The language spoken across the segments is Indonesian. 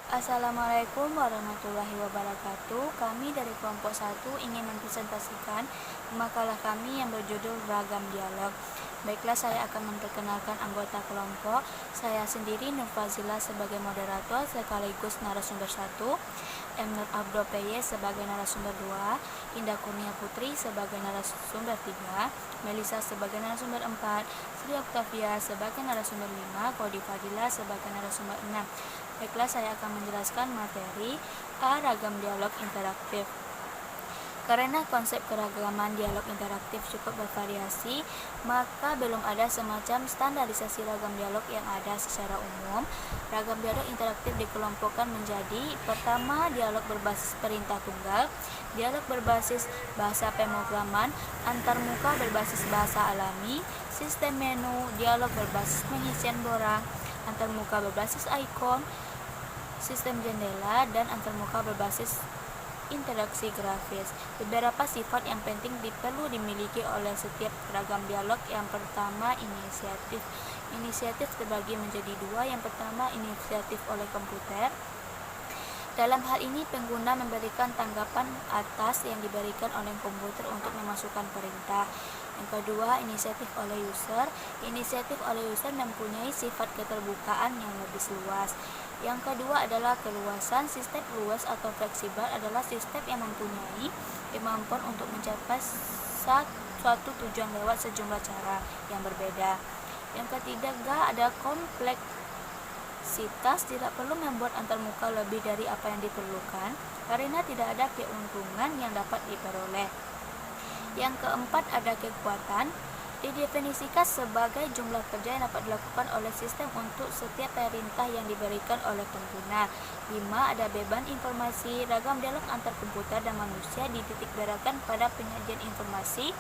Assalamualaikum warahmatullahi wabarakatuh. Kami dari kelompok 1 ingin mempresentasikan makalah kami yang berjudul Ragam Dialog. Baiklah, saya akan memperkenalkan anggota kelompok. Saya sendiri Nur Fazila sebagai moderator sekaligus narasumber 1, M. Nur Abdo PY sebagai narasumber 2, Indah Kurnia Putri sebagai narasumber 3, Melisa sebagai narasumber 4, Sri Oktavia sebagai narasumber 5, Kodi Fadila sebagai narasumber 6. Baiklah, saya akan menjelaskan materi Ragam dialog interaktif. Karena konsep keragaman dialog interaktif cukup bervariasi, maka belum ada semacam standarisasi ragam dialog yang ada secara umum. Ragam dialog interaktif dikelompokkan menjadi: pertama, dialog berbasis perintah tunggal, dialog berbasis bahasa pemrograman, antarmuka berbasis bahasa alami, sistem menu, dialog berbasis pengisian borang, antarmuka berbasis ikon, sistem jendela, dan antarmuka berbasis interaksi grafis. Beberapa sifat yang penting perlu dimiliki oleh setiap ragam dialog. Yang pertama, inisiatif. Inisiatif terbagi menjadi dua. Yang pertama, inisiatif oleh komputer. Dalam hal ini, pengguna memberikan tanggapan atas yang diberikan oleh komputer untuk memasukkan perintah. Yang kedua, inisiatif oleh user. Inisiatif oleh user mempunyai sifat keterbukaan yang lebih luas. Yang kedua adalah keluasan. Sistem luas atau fleksibel adalah sistem yang mempunyai kemampuan untuk mencapai suatu tujuan lewat sejumlah cara yang berbeda. Yang ketiga ada kompleksitas. Tidak perlu membuat antarmuka lebih dari apa yang diperlukan karena tidak ada keuntungan yang dapat diperoleh. Yang keempat ada kekuatan. Didefinisikan sebagai jumlah kerja yang dapat dilakukan oleh sistem untuk setiap perintah yang diberikan oleh pengguna. 5. Ada beban informasi. Ragam dialog antar komputer dan manusia dititik beratkan pada penyajian informasi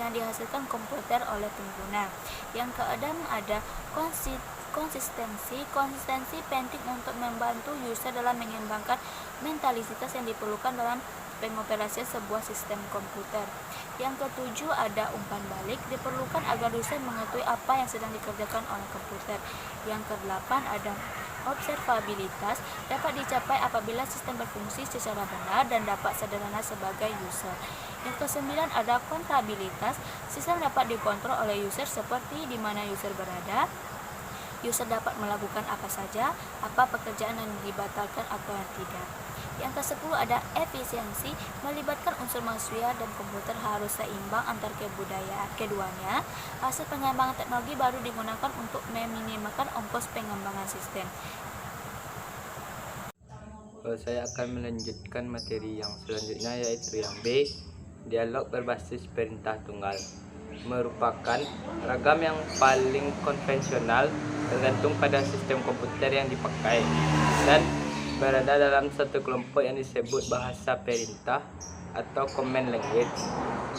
yang dihasilkan komputer oleh pengguna. Yang keenam ada konsistensi. Konsistensi penting untuk membantu user dalam mengembangkan mentalitas yang diperlukan dalam pengoperasian sebuah sistem komputer. Yang ketujuh ada umpan balik. Diperlukan agar user mengetahui apa yang sedang dikerjakan oleh komputer. Yang kedelapan ada observabilitas. Dapat dicapai apabila sistem berfungsi secara benar dan dapat sederhana sebagai user. Yang kesembilan ada kontrolabilitas. Sistem dapat dikontrol oleh user seperti di mana user berada. User dapat melakukan apa saja, apa pekerjaan yang dibatalkan atau yang tidak. Yang ke-10 ada efisiensi. Melibatkan unsur manusia dan komputer harus seimbang antar kebudayaan keduanya. Hasil pengembangan teknologi baru digunakan untuk meminimalkan ongkos pengembangan sistem. Saya akan melanjutkan materi yang selanjutnya, yaitu yang B, dialog berbasis perintah tunggal. Merupakan ragam yang paling konvensional tergantung pada sistem komputer yang dipakai dan berada dalam satu kelompok yang disebut bahasa perintah atau command language.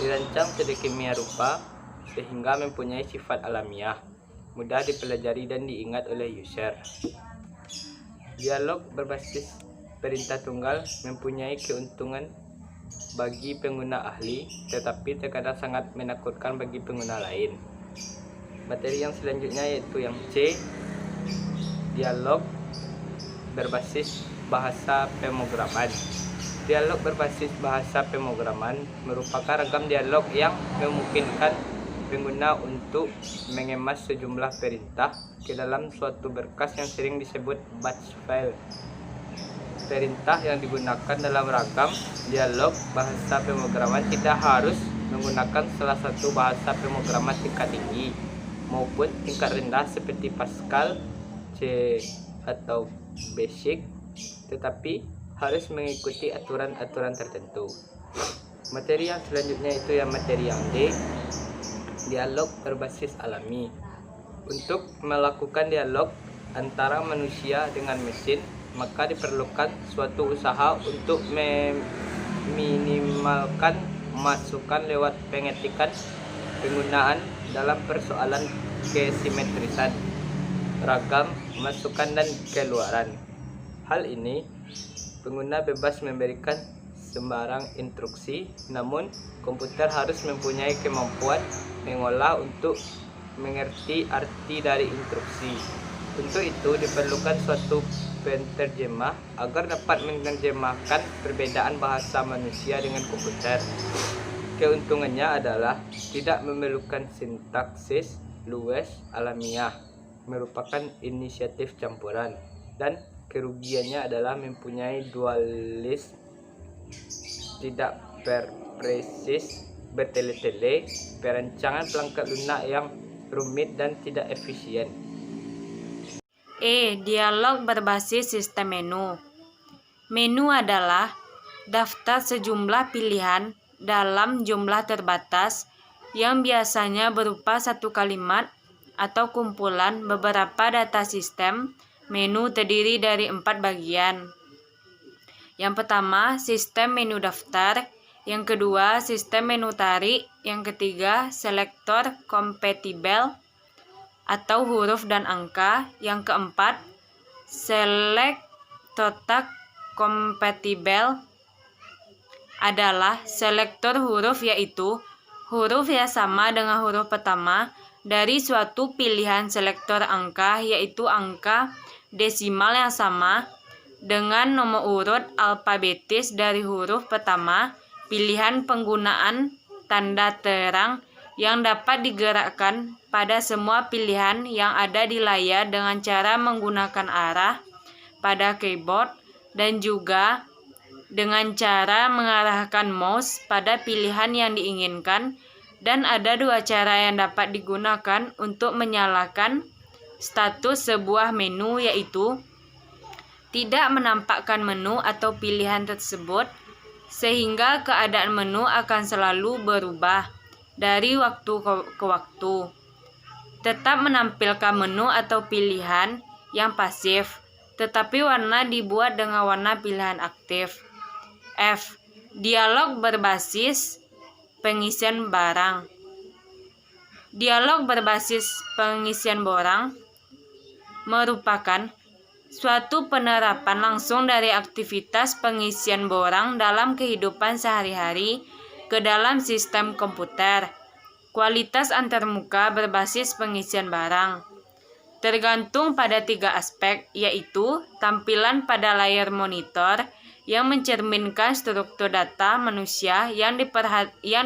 Dirancang sedemikian rupa sehingga mempunyai sifat alamiah, mudah dipelajari dan diingat oleh user. Dialog berbasis perintah tunggal mempunyai keuntungan bagi pengguna ahli, tetapi terkadang sangat menakutkan bagi pengguna lain. Materi yang selanjutnya yaitu yang C, dialog berbasis bahasa pemrograman. Dialog berbasis bahasa pemrograman merupakan ragam dialog yang memungkinkan pengguna untuk mengemas sejumlah perintah ke dalam suatu berkas yang sering disebut batch file. Perintah yang digunakan dalam ragam dialog bahasa pemrograman tidak harus menggunakan salah satu bahasa pemrograman tingkat tinggi maupun tingkat rendah seperti Pascal, C atau Basic, tetapi harus mengikuti aturan-aturan tertentu. Materi yang selanjutnya itu yang materi yang D, dialog berbasis alami. Untuk melakukan dialog antara manusia dengan mesin, maka diperlukan suatu usaha untuk meminimalkan masukan lewat pengetikan penggunaan dalam persoalan kesimetrisan ragam masukan dan keluaran. Hal ini pengguna bebas memberikan sembarang instruksi, namun komputer harus mempunyai kemampuan mengolah untuk mengerti arti dari instruksi. Untuk itu diperlukan suatu penterjemah agar dapat menerjemahkan perbedaan bahasa manusia dengan komputer. Keuntungannya adalah tidak memerlukan sintaksis luwes alamiah, merupakan inisiatif campuran, dan kerugiannya adalah mempunyai dualis, tidak presis, bertele-tele, perancangan perangkat lunak yang rumit dan tidak efisien. Dialog berbasis sistem menu. Menu adalah daftar sejumlah pilihan dalam jumlah terbatas yang biasanya berupa satu kalimat atau kumpulan beberapa data sistem. Menu terdiri dari 4 bagian. Yang pertama, sistem menu daftar. Yang kedua, sistem menu tarik. Yang ketiga, selektor kompatibel atau huruf dan angka. Yang keempat, select total kompatibel adalah selektor huruf, yaitu huruf yang sama dengan huruf pertama dari suatu pilihan selektor angka, yaitu angka desimal yang sama dengan nomor urut alfabetis dari huruf pertama. Pilihan penggunaan tanda terang yang dapat digerakkan pada semua pilihan yang ada di layar dengan cara menggunakan arah pada keyboard, dan juga dengan cara mengarahkan mouse pada pilihan yang diinginkan. Dan ada 2 cara yang dapat digunakan untuk menyalakan status sebuah menu, yaitu tidak menampakkan menu atau pilihan tersebut, sehingga keadaan menu akan selalu berubah dari waktu ke waktu. Tetap menampilkan menu atau pilihan yang pasif, tetapi warna dibuat dengan warna pilihan aktif. F. Dialog berbasis pengisian barang. Dialog berbasis pengisian barang merupakan suatu penerapan langsung dari aktivitas pengisian barang dalam kehidupan sehari-hari ke dalam sistem komputer. Kualitas antarmuka berbasis pengisian barang tergantung pada 3 aspek, yaitu tampilan pada layar monitor yang mencerminkan struktur data manusia yang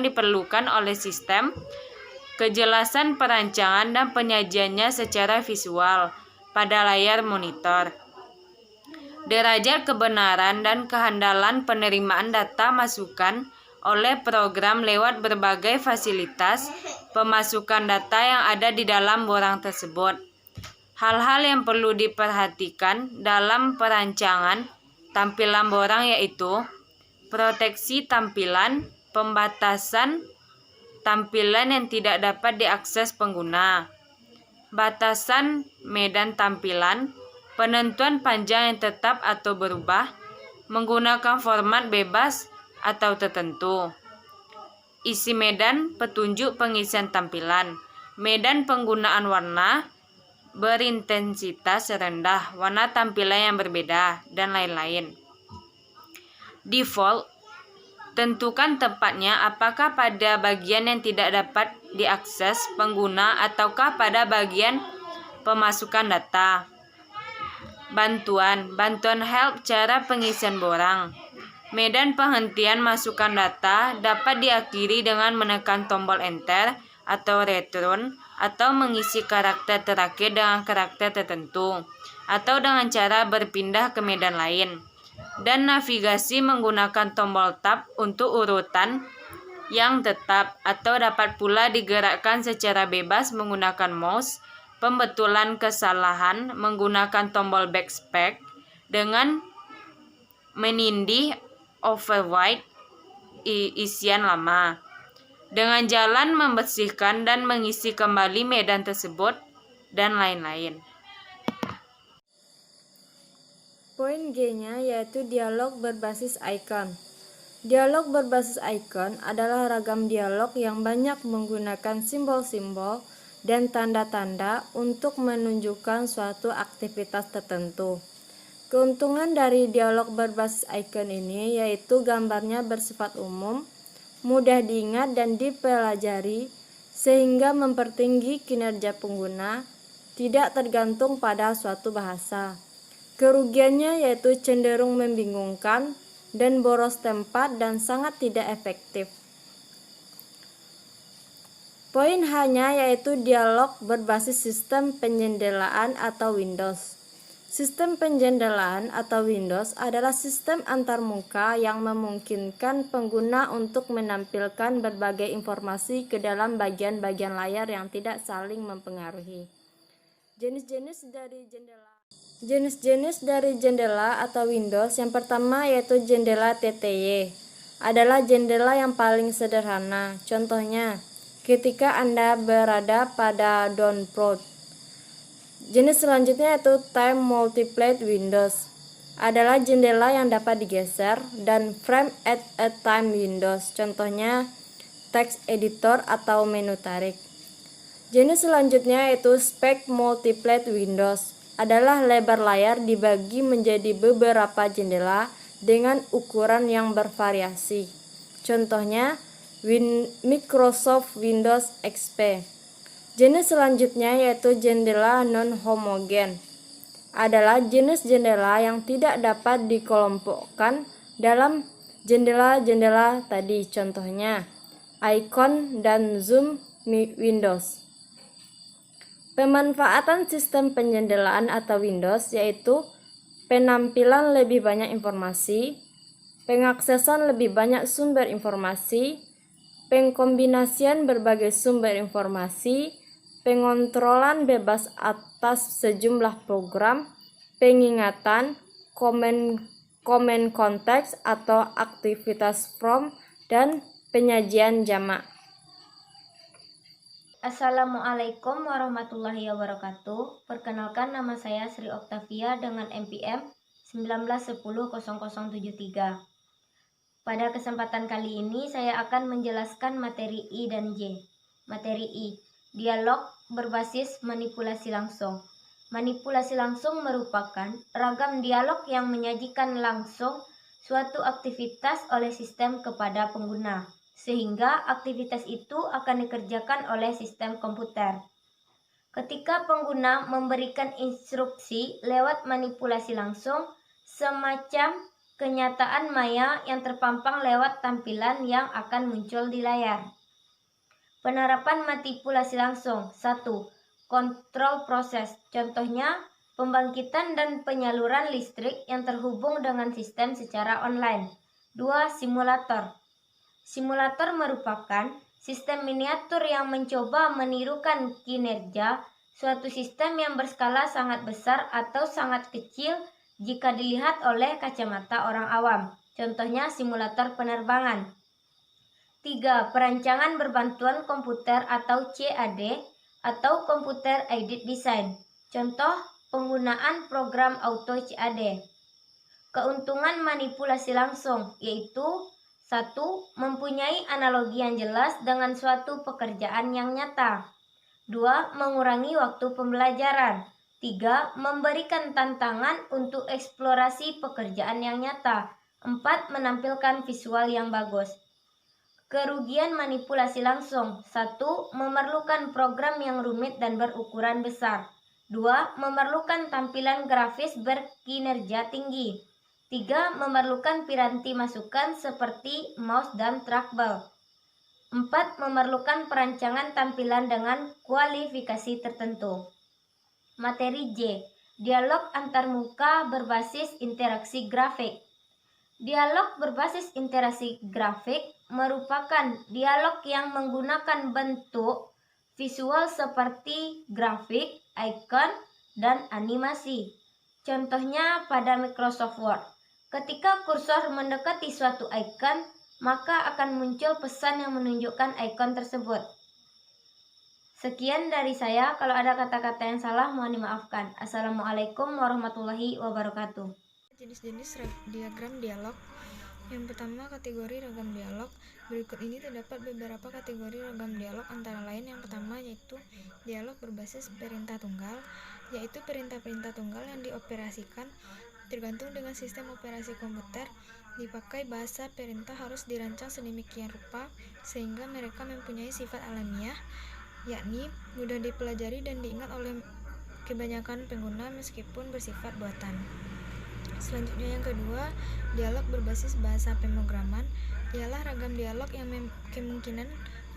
diperlukan oleh sistem, kejelasan perancangan dan penyajiannya secara visual pada layar monitor, derajat kebenaran dan kehandalan penerimaan data masukan oleh program lewat berbagai fasilitas pemasukan data yang ada di dalam barang tersebut. Hal-hal yang perlu diperhatikan dalam perancangan tampilan barang yaitu proteksi tampilan, pembatasan tampilan yang tidak dapat diakses pengguna, batasan medan tampilan, penentuan panjang yang tetap atau berubah, menggunakan format bebas atau tertentu. Isi medan petunjuk pengisian tampilan, medan penggunaan warna berintensitas rendah, warna tampilan yang berbeda, dan lain-lain. Default, tentukan tempatnya, apakah pada bagian yang tidak dapat diakses pengguna ataukah pada bagian pemasukan data. Bantuan help cara pengisian barang. Medan penghentian masukan data dapat diakhiri dengan menekan tombol enter atau return, atau mengisi karakter terakhir dengan karakter tertentu, atau dengan cara berpindah ke medan lain. Dan navigasi menggunakan tombol tab untuk urutan yang tetap, atau dapat pula digerakkan secara bebas menggunakan mouse. Pembetulan kesalahan menggunakan tombol backspace dengan menindih overwrite isian lama, dengan jalan membersihkan dan mengisi kembali medan tersebut, dan lain-lain. Poin G-nya yaitu dialog berbasis icon. Dialog berbasis icon adalah ragam dialog yang banyak menggunakan simbol-simbol dan tanda-tanda untuk menunjukkan suatu aktivitas tertentu. Keuntungan dari dialog berbasis icon ini yaitu gambarnya bersifat umum, mudah diingat dan dipelajari, sehingga mempertinggi kinerja pengguna, tidak tergantung pada suatu bahasa. Kerugiannya yaitu cenderung membingungkan dan boros tempat dan sangat tidak efektif. Poin hanya yaitu dialog berbasis sistem penjendelaan atau Windows. Sistem penjendelaan atau Windows adalah sistem antarmuka yang memungkinkan pengguna untuk menampilkan berbagai informasi ke dalam bagian-bagian layar yang tidak saling mempengaruhi. Jenis-jenis dari jendela atau Windows yang pertama yaitu jendela TTY. Adalah jendela yang paling sederhana. Contohnya, ketika Anda berada pada download. Jenis selanjutnya yaitu Time Multiplate Windows. Adalah jendela yang dapat digeser dan Frame at a Time Windows. Contohnya text editor atau menu tarik. Jenis selanjutnya yaitu Spec Multiplate Windows. Adalah lebar layar dibagi menjadi beberapa jendela dengan ukuran yang bervariasi. Contohnya Microsoft Windows XP. Jenis selanjutnya yaitu jendela non-homogen. Adalah jenis jendela yang tidak dapat dikelompokkan dalam jendela-jendela tadi. Contohnya icon dan zoom Windows. Pemanfaatan sistem penjendelaan atau Windows yaitu penampilan lebih banyak informasi, pengaksesan lebih banyak sumber informasi, pengkombinasian berbagai sumber informasi, pengontrolan bebas atas sejumlah program, pengingatan, komen konteks atau aktivitas from, dan penyajian jamak. Assalamualaikum warahmatullahi wabarakatuh. Perkenalkan, nama saya Sri Oktavia dengan NPM 1910073. Pada kesempatan kali ini saya akan menjelaskan materi I dan J. Materi I, dialog berbasis manipulasi langsung. Manipulasi langsung merupakan ragam dialog yang menyajikan langsung suatu aktivitas oleh sistem kepada pengguna, sehingga aktivitas itu akan dikerjakan oleh sistem komputer. Ketika pengguna memberikan instruksi lewat manipulasi langsung, semacam kenyataan maya yang terpampang lewat tampilan yang akan muncul di layar. Penerapan manipulasi langsung. 1. Kontrol proses. Contohnya, pembangkitan dan penyaluran listrik yang terhubung dengan sistem secara online. 2. Simulator. Simulator merupakan sistem miniatur yang mencoba menirukan kinerja suatu sistem yang berskala sangat besar atau sangat kecil jika dilihat oleh kacamata orang awam. Contohnya simulator penerbangan. 3. Perancangan berbantuan komputer atau CAD atau Computer Aided Design. Contoh penggunaan program auto CAD. Keuntungan manipulasi langsung yaitu 1. Mempunyai analogi yang jelas dengan suatu pekerjaan yang nyata. 2. Mengurangi waktu pembelajaran. 3. Memberikan tantangan untuk eksplorasi pekerjaan yang nyata. 4. Menampilkan visual yang bagus. Kerugian manipulasi langsung. 1. Memerlukan program yang rumit dan berukuran besar. 2. Memerlukan tampilan grafis berkinerja tinggi. 3. Memerlukan piranti masukan seperti mouse dan trackball. 4. Memerlukan perancangan tampilan dengan kualifikasi tertentu. Materi J. Dialog antarmuka berbasis interaksi grafik. Dialog berbasis interaksi grafik merupakan dialog yang menggunakan bentuk visual seperti grafik, icon, dan animasi. Contohnya pada Microsoft Word. Ketika kursor mendekati suatu icon, maka akan muncul pesan yang menunjukkan icon tersebut. Sekian dari saya. Kalau ada kata-kata yang salah, mohon dimaafkan. Assalamualaikum warahmatullahi wabarakatuh. Jenis-jenis diagram dialog. Yang pertama, kategori ragam dialog. Berikut ini terdapat beberapa kategori ragam dialog, antara lain yang pertama yaitu dialog berbasis perintah tunggal, yaitu perintah-perintah tunggal yang dioperasikan tergantung dengan sistem operasi komputer. Dipakai bahasa perintah harus dirancang sedemikian rupa sehingga mereka mempunyai sifat alamiah, yakni mudah dipelajari dan diingat oleh kebanyakan pengguna meskipun bersifat buatan. Selanjutnya yang kedua, dialog berbasis bahasa pemrograman ialah ragam dialog yang kemungkinan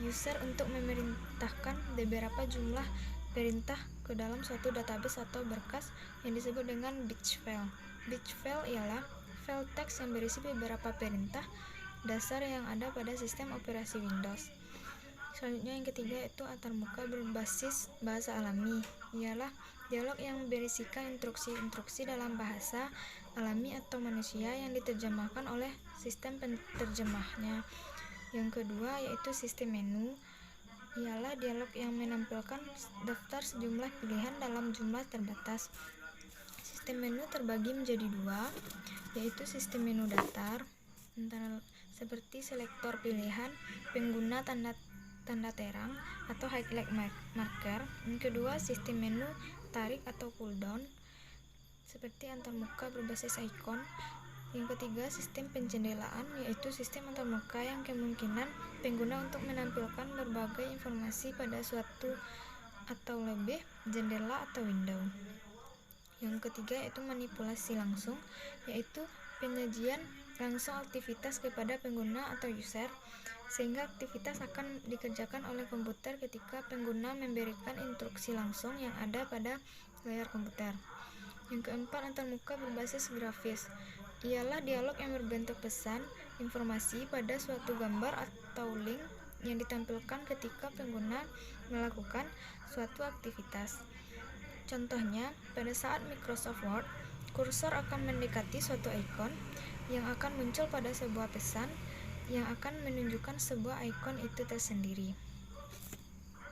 user untuk memerintahkan beberapa jumlah perintah ke dalam suatu database atau berkas yang disebut dengan batch file. Batch file ialah file teks yang berisi beberapa perintah dasar yang ada pada sistem operasi Windows. Selanjutnya yang ketiga yaitu antarmuka berbasis bahasa alami, ialah dialog yang berisikan instruksi-instruksi dalam bahasa alami atau manusia yang diterjemahkan oleh sistem penerjemahnya. Yang kedua yaitu sistem menu, ialah dialog yang menampilkan daftar sejumlah pilihan dalam jumlah terbatas. Sistem menu terbagi menjadi dua, yaitu sistem menu datar, seperti selektor pilihan, pengguna tanda terang atau highlight marker. Yang kedua, sistem menu tarik atau cooldown, seperti antarmuka berbasis icon. Yang ketiga, sistem penjendelaan, yaitu sistem antarmuka yang kemungkinan pengguna untuk menampilkan berbagai informasi pada suatu atau lebih jendela atau window. Yang ketiga yaitu manipulasi langsung, yaitu penyajian langsung aktivitas kepada pengguna atau user, sehingga aktivitas akan dikerjakan oleh komputer ketika pengguna memberikan instruksi langsung yang ada pada layar komputer. Yang keempat, antarmuka berbasis grafis, ialah dialog yang berbentuk pesan, informasi pada suatu gambar atau link yang ditampilkan ketika pengguna melakukan suatu aktivitas. Contohnya, pada saat Microsoft Word, kursor akan mendekati suatu ikon yang akan muncul pada sebuah pesan yang akan menunjukkan sebuah ikon itu tersendiri.